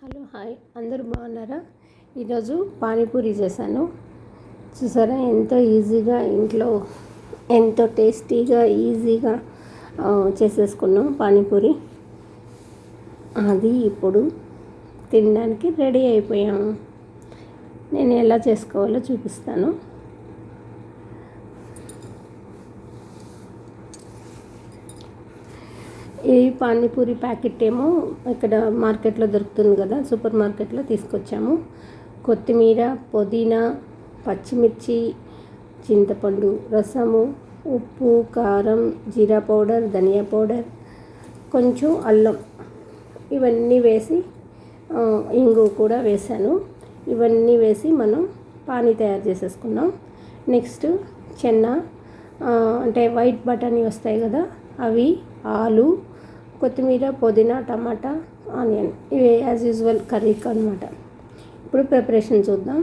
Hello hi, అందరూ బాగున్నారా? ఈరోజు పానీపూరి చేశాను. చూసారా ఎంతో ఈజీగా ఇంట్లో ఎంతో టేస్టీగా ఈజీగా చేసేసుకున్నాం పానీపూరి. అది ఇప్పుడు తినడానికి రెడీ అయిపోయాము. నేను ఎలా చేసుకోవాలో చూపిస్తాను. ఈ పానీపూరి ప్యాకెట్ ఏమో ఇక్కడ మార్కెట్లో దొరుకుతుంది కదా, సూపర్ మార్కెట్లో తీసుకొచ్చాము. కొత్తిమీర, పుదీనా, పచ్చిమిర్చి, చింతపండు రసము, ఉప్పు, కారం, జీరా పౌడర్, ధనియా పౌడర్, కొంచెం అల్లం, ఇవన్నీ వేసి ఇంగు కూడా వేసాను. ఇవన్నీ వేసి మనం పానీ తయారు చేసేసుకున్నాం. నెక్స్ట్ చెన్న అంటే వైట్ బటానీ వస్తాయి కదా, అవి, ఆలు, కొత్తిమీర, పుదీనా, టమాటా, ఆనియన్, ఇవి యాజ్ యూజువల్ కర్రీకి అనమాట. ఇప్పుడు ప్రిపరేషన్ చూద్దాం.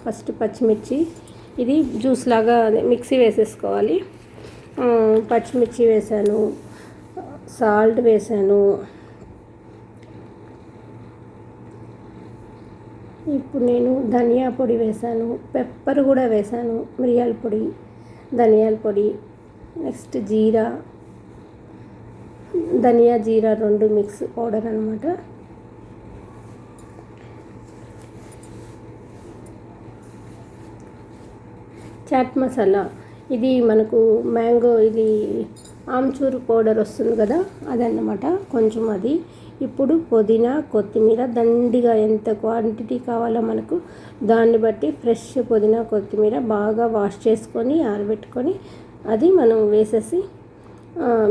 ఫస్ట్ పచ్చిమిర్చి, ఇది జ్యూస్ లాగా మిక్సీ వేసేసుకోవాలి. పచ్చిమిర్చి వేసాను, సాల్ట్ వేసాను. ఇప్పుడు నేను ధనియా పొడి వేసాను, పెప్పర్ కూడా వేసాను, మిరియాల పొడి, ధనియాల పొడి, నెక్స్ట్ జీరా, ధనియా జీరా 2 మిక్స్ పౌడర్ అనమాట. చాట్ మసాలా, ఇది మనకు మ్యాంగో, ఇది ఆమ్చూర్ పౌడర్ వస్తుంది కదా, అదన్నమాట, కొంచెం అది. ఇప్పుడు పుదీనా, కొత్తిమీర దండిగా ఎంత క్వాంటిటీ కావాలో మనకు దాన్ని బట్టి ఫ్రెష్ పుదీనా, కొత్తిమీర బాగా వాష్ చేసుకొని ఆరబెట్టుకొని అది మనం వేసేసి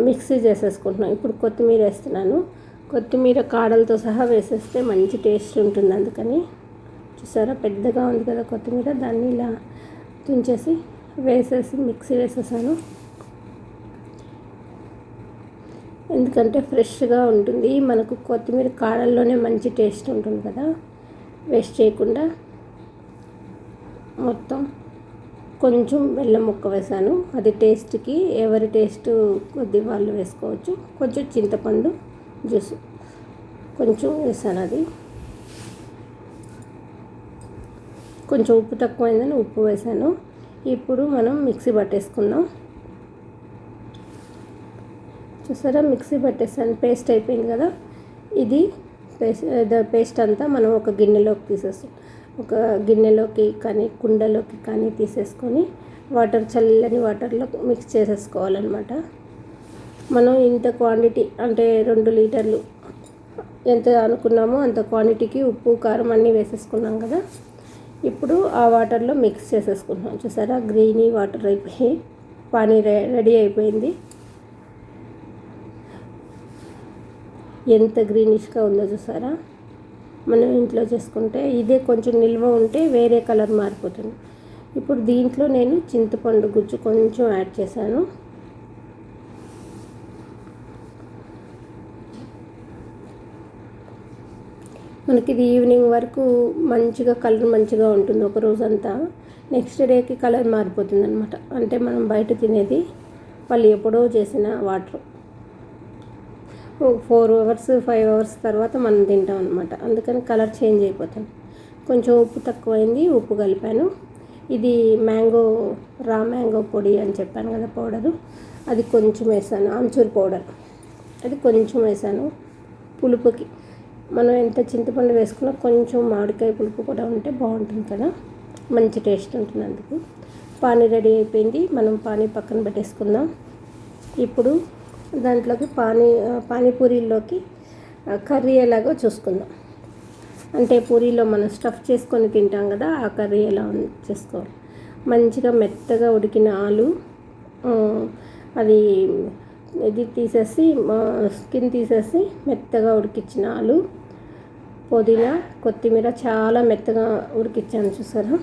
మిక్సీ చేసేసుకుంటున్నాం. ఇప్పుడు కొత్తిమీర వేస్తున్నాను. కొత్తిమీర కాడలతో సహా వేసేస్తే మంచి టేస్ట్ ఉంటుంది. అందుకని చూసారా పెద్దగా ఉంది కదా కొత్తిమీర, దాన్ని ఇలా తుంచేసి వేసేసి మిక్సీ వేసేసాను. ఎందుకంటే ఫ్రెష్గా ఉంటుంది, మనకు కొత్తిమీర కాడల్లోనే మంచి టేస్ట్ ఉంటుంది కదా. వేస్ట్ చేయకుండా మొత్తం కొంచెం బెల్లం ముక్క వేసాను, అది టేస్ట్కి, ఎవరి టేస్ట్ కొద్ది వాళ్ళు వేసుకోవచ్చు. కొంచెం చింతపండు జ్యూస్ కొంచెం వేసాను, అది కొంచెం ఉప్పు తక్కువైందని ఉప్పు వేసాను. ఇప్పుడు మనం మిక్సీ పట్టేసుకుందాం. చూసారా మిక్సీ పట్టేసాను, పేస్ట్ అయిపోయింది కదా. ఇది పేస్ట్ అంతా మనం ఒక గిన్నెలోకి తీసేస్తాం. ఒక గిన్నెలోకి కానీ కుండలోకి కానీ తీసేసుకొని చల్లని వాటర్లో మిక్స్ చేసేసుకోవాలన్నమాట. మనం ఇంత క్వాంటిటీ అంటే 2 లీటర్లు ఎంత అనుకున్నామో అంత క్వాంటిటీకి ఉప్పు, కారం అన్నీ వేసేసుకున్నాం కదా. ఇప్పుడు ఆ వాటర్లో మిక్స్ చేసేసుకుంటున్నాం. చూసారా గ్రీనీ వాటర్ అయిపోయి పానీ రెడీ అయిపోయింది. ఎంత గ్రీనిష్గా ఉందో చూసారా. మనం ఇంట్లో చేసుకుంటే ఇదే కొంచెం నిల్వ ఉంటే వేరే కలర్ మారిపోతుంది. ఇప్పుడు దీంట్లో నేను చింతపండు గుజ్జు కొంచెం యాడ్ చేశాను. మనకి ఇది ఈవినింగ్ వరకు మంచిగా కలర్ మంచిగా ఉంటుంది, ఒక రోజంతా. నెక్స్ట్ డేకి కలర్ మారిపోతుంది అనమాట. అంటే మనం బయట తినేది వాళ్ళు ఎప్పుడో చేసిన వాటర్ 4 అవర్స్ 5 అవర్స్ తర్వాత మనం తింటాం అనమాట. అందుకని కలర్ చేంజ్ అయిపోతుంది. కొంచెం ఉప్పు తక్కువైంది, ఉప్పు కలిపాను. ఇది రా మ్యాంగో పొడి అని చెప్పాను కదా పౌడరు, అది కొంచెం వేసాను. ఆమ్చూర్ పౌడర్ అది కొంచెం వేసాను. పులుపుకి మనం ఎంత చింతపండు వేసుకున్నా కొంచెం మామిడికాయ పులుపు కూడా ఉంటే బాగుంటుంది కదా, మంచి టేస్ట్ ఉంటుంది. అందుకు పానీ రెడీ అయిపోయింది. మనం పానీ పక్కన పెట్టేసుకుందాం. ఇప్పుడు దాంట్లోకి పానీపూరీలోకి కర్రీ ఎలాగో చూసుకుందాం. అంటే పూరీలో మనం స్టఫ్ చేసుకొని తింటాం కదా, ఆ కర్రీ ఎలా చేసుకోవాలి. మంచిగా మెత్తగా ఉడికిన ఆలు, ఇది తీసేసి స్కిన్ తీసేసి మెత్తగా ఉడికించిన ఆలు, పుదీనా, కొత్తిమీర చాలా మెత్తగా ఉడికించాను చూసారా.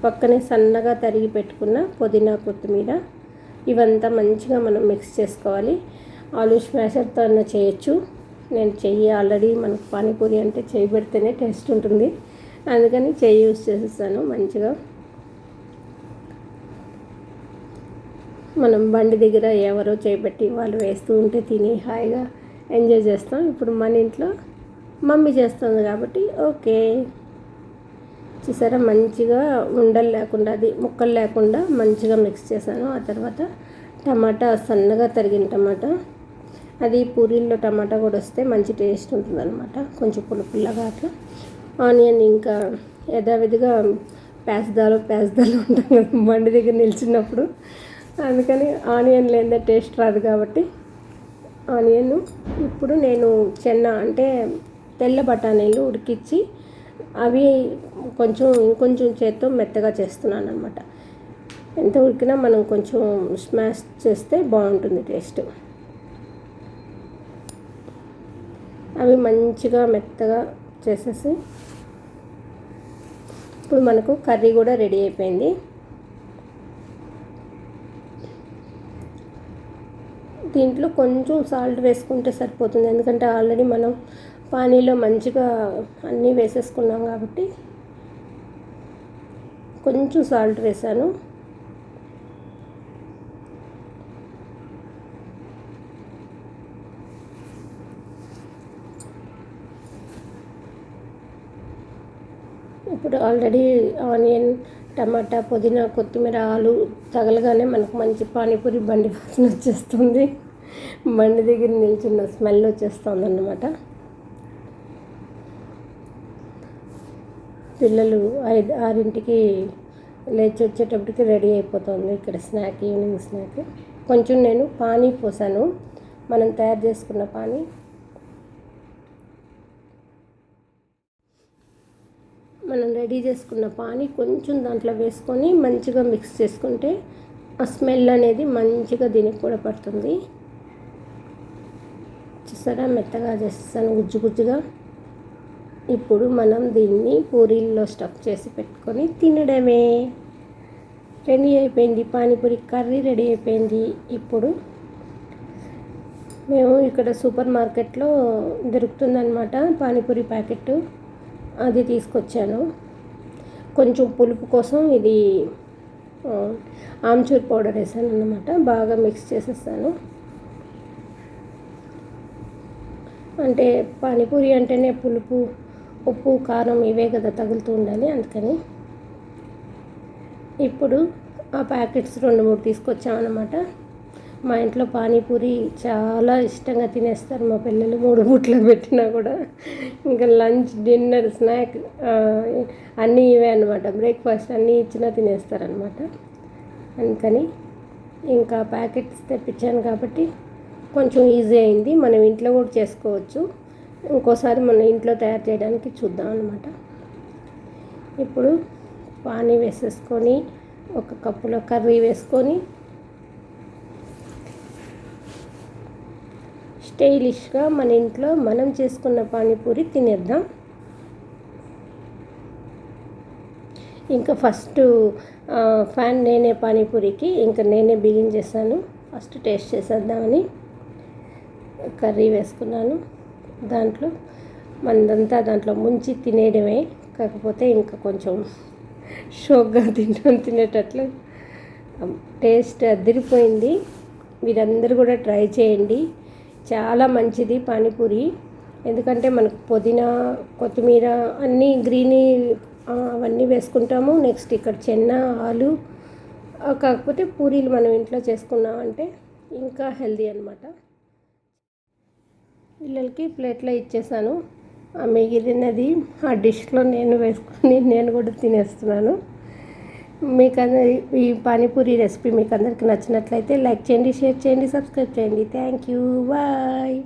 పక్కనే సన్నగా తరిగి పెట్టుకున్న పుదీనా, కొత్తిమీర, ఇవంతా మంచిగా మనం మిక్స్ చేసుకోవాలి. ఆలు స్మాషర్తో అన్న చేయొచ్చు. నేను చెయ్యి ఆల్రెడీ మనకు పానీపూరి అంటే చెయ్యి పెడితేనే టేస్ట్ ఉంటుంది, అందుకని చెయ్యి యూస్ చేసేసాను. మంచిగా మనం బండి దగ్గర ఎవరో చేపెట్టి వాళ్ళు వేస్తూ ఉంటే తిని హాయిగా ఎంజాయ్ చేస్తాం. ఇప్పుడు మన ఇంట్లో మమ్మీ చేస్తుంది కాబట్టి ఓకే. చూసారా మంచిగా ఉండలు లేకుండా, అది ముక్కలు లేకుండా మంచిగా మిక్స్ చేశాను. ఆ తర్వాత టమాటా, సన్నగా తరిగిన టమాటా, అది పూరీల్లో టమాటా కూడా వస్తే మంచి టేస్ట్ ఉంటుంది అనమాట, కొంచెం పుల్లగా అట్లా. ఆనియన్ ఇంకా యథావిధిగా పేస్దాలు ఉంటాం కదా బండి దగ్గర నిల్చున్నప్పుడు, అందుకని ఆనియన్ లేదే టేస్ట్ రాదు కాబట్టి ఆనియన్. ఇప్పుడు నేను అంటే తెల్ల బఠానీలు ఉడికించి అవి కొంచెం చేత్తో మెత్తగా చేస్తున్నాను అనమాట. ఎంత ఉడికినా మనం కొంచెం స్మాష్ చేస్తే బాగుంటుంది టేస్ట్. అవి మంచిగా మెత్తగా చేసేసి ఇప్పుడు మనకు కర్రీ కూడా రెడీ అయిపోయింది. దీంట్లో కొంచెం సాల్ట్ వేసుకుంటే సరిపోతుంది, ఎందుకంటే ఆల్రెడీ మనం పానీలో మంచిగా అన్నీ వేసేసుకున్నాం కాబట్టి కొంచెం సాల్ట్ వేసాను. ఇప్పుడు ఆల్రెడీ ఆనియన్, టమాటా, పుదీనా, కొత్తిమీర, ఆలు తగలగానే మనకు మంచి పానీపూరి బండి వాసన వచ్చేస్తుంది. బండి దగ్గర నిల్చున్న స్మెల్ వచ్చేస్తుంది అన్నమాట. పిల్లలు 6కి లేచి వచ్చేటప్పటికి రెడీ అయిపోతుంది ఇక్కడ స్నాక్, ఈవినింగ్ స్నాక్. కొంచెం నేను పానీ పోసాను, మనం తయారు చేసుకున్న పానీ. మనం రెడీ చేసుకున్న పానీ కొంచెం దాంట్లో వేసుకొని మంచిగా మిక్స్ చేసుకుంటే ఆ స్మెల్ అనేది మంచిగా దీనికి కూడా పడుతుంది. చూసారా మెత్తగా చేస్తాను, గుజ్జుగా. ఇప్పుడు మనం దీన్ని పూరీల్లో స్టఫ్ చేసి పెట్టుకొని తినడమే. రెడీ అయిపోయింది, పానీపూరి కర్రీ రెడీ అయిపోయింది. ఇప్పుడు మేము ఇక్కడ సూపర్ మార్కెట్లో దొరుకుతుందన్నమాట పానీపూరి ప్యాకెట్, అది తీసుకొచ్చాను. కొంచెం పులుపు కోసం ఇది ఆమ్చూర్ పౌడర్ వేసాను అన్నమాట, బాగా మిక్స్ చేసేస్తాను. అంటే పానీపూరి అంటేనే పులుపు, ఉప్పు, కారం ఇవే కదా తగులుతూ ఉండాలి, అందుకని. ఇప్పుడు ఆ ప్యాకెట్స్ 2-3 తీసుకొచ్చామన్నమాట. మా ఇంట్లో పానీపూరి చాలా ఇష్టంగా తినేస్తారు మా పిల్లలు, 3 పూట్ల పెట్టినా కూడా. ఇంకా లంచ్, డిన్నర్, స్నాక్ అన్నీ ఇవే అనమాట, బ్రేక్ఫాస్ట్ అన్నీ ఇచ్చినా తినేస్తారనమాట. అందుకని ఇంకా ప్యాకెట్స్ తెప్పించాను కాబట్టి కొంచెం ఈజీ అయింది, మనం ఇంట్లో కూడా చేసుకోవచ్చు. ఇంకోసారి మనం ఇంట్లో తయారు చేయడానికి చూద్దాం అనమాట. ఇప్పుడు పానీ వేసేసుకొని ఒక కప్పులో కర్రీ వేసుకొని స్టైలిష్గా మన ఇంట్లో మనం చేసుకున్న పానీపూరి తినేద్దాం. ఇంకా ఫస్ట్ ఫ్యాన్ నేనే పానీపూరికి, ఇంకా నేనే బిగిన్ చేశాను. ఫస్ట్ టేస్ట్ చేసేద్దామని కర్రీ వేసుకున్నాను. దాంట్లో మనదంతా దాంట్లో ముంచి తినేయడమే, కాకపోతే ఇంకా కొంచెం షోక్గా తినేటట్లు. టేస్ట్ అదిరిపోయింది. మీరందరూ కూడా ట్రై చేయండి, చాలా మంచిది పానీపూరి. ఎందుకంటే మనకు పుదీనా, కొత్తిమీర అన్నీ గ్రీనీ అవన్నీ వేసుకుంటాము. నెక్స్ట్ ఇక్కడ చెన్న, ఆలు, కాకపోతే పూరీలు మనం ఇంట్లో చేసుకున్నామంటే ఇంకా హెల్దీ అనమాట. పిల్లలకి ప్లేట్లో ఇచ్చేసాను, మిగిలినది ఆ డిష్లో నేను వేసుకొని నేను కూడా తినేస్తున్నాను. ఈ పానీపూరి రెసిపీ మీకు అందరికీ నచ్చినట్లయితే లైక్ చేయండి, షేర్ చేయండి, సబ్స్క్రైబ్ చేయండి. Thank you, bye.